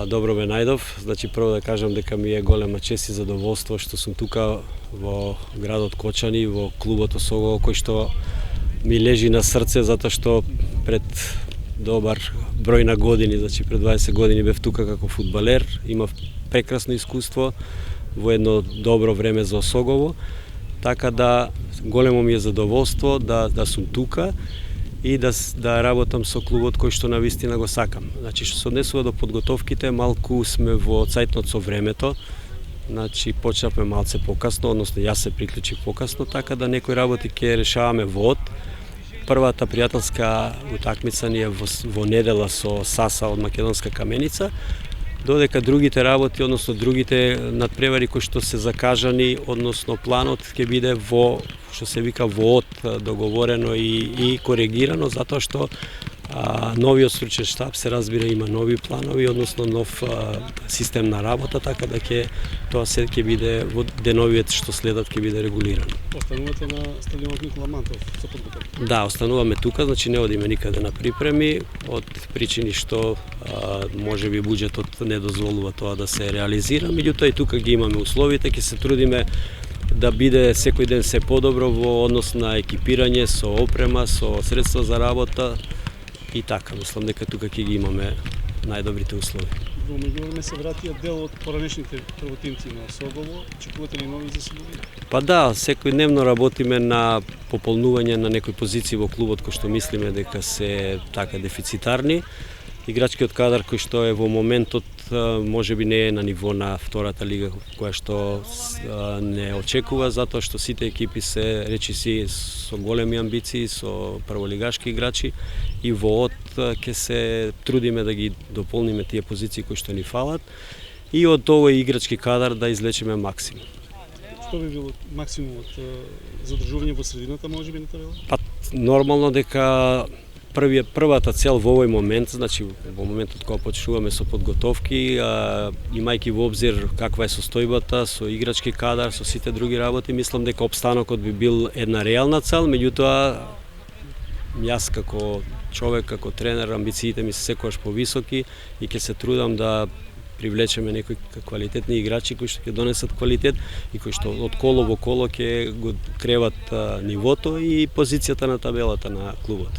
Добро ме најдов. Значи прво да кажам дека ми е голема чест и задоволство што сум тука во градот Кочани, во клубот Осогово, кој што ми лежи на срце затоа што пред добар број на години, значи пред 20 години бев тука како фудбалер, имав прекрасно искуство во едно добро време за Осогово, така да големо ми е задоволство да сум тука и да работам со клубот кој што навистина го сакам. Значи што се однесува до подготовките, малку сме во цајтнот со времето. Значи почнавме малце покасно, односно јас се приклучив покасно, така да некои работи ќе решаваме во од. Првата пријателска утакмица ни е во недела со Саса од Македонска Каменица, додека другите работи, односно другите надпревари кои што се закажани, односно планот ќе биде во, што се вика, во од договорено и коригирано, затоа што новиот стручен штаб се разбира има нови планови, односно нов систем на работа, така да тоа се ќе биде во деновите што следат ќе биде регулирано. Останувате на стадионот Никола Мантов за подготовка? Да, остануваме тука, значи не одиме никаде на припреми од причини што можеби буџетот не дозволува тоа да се реализира, меѓутоа и тука ги имаме условите, ќе се трудиме да биде секој ден се подобро во однос на екипирање, со опрема, со средства за работа и така. Мислам дека тука ќе ги имаме најдобрите услови. Во меѓувреме се вратија дел од поранешните првотимци на Осогово, очекувате ли нови заседувања? Па да, секојдневно работиме на пополнување на некои позиции во клубот кои што мислиме дека се така дефицитарни. Играчкиот кадар кој што е во моментот можеби не е на ниво на втората лига која што не очекува, затоа што сите екипи се речиси со големи амбиции, со прволигашки играчи и во од ќе се трудиме да ги дополниме тие позиции кои што ни фалат и од овој играчки кадар да извлечеме максимум. Што би било максимумот? Задржување во средината можеби на табела? Па нормално дека првата цел во овој момент, значи во моментот кога почнуваме со подготовки, имајќи во обзир каква е состојбата со играчки кадар, со сите други работи, мислам дека опстанокот би бил една реална цел, меѓутоа јас како човек, како тренер, амбициите ми се секогаш повисоки и ќе се трудам да привлечеме некои квалитетни играчи кои што ќе донесат квалитет и кои што од коло во коло ќе го креват нивото и позицијата на табелата на клубот.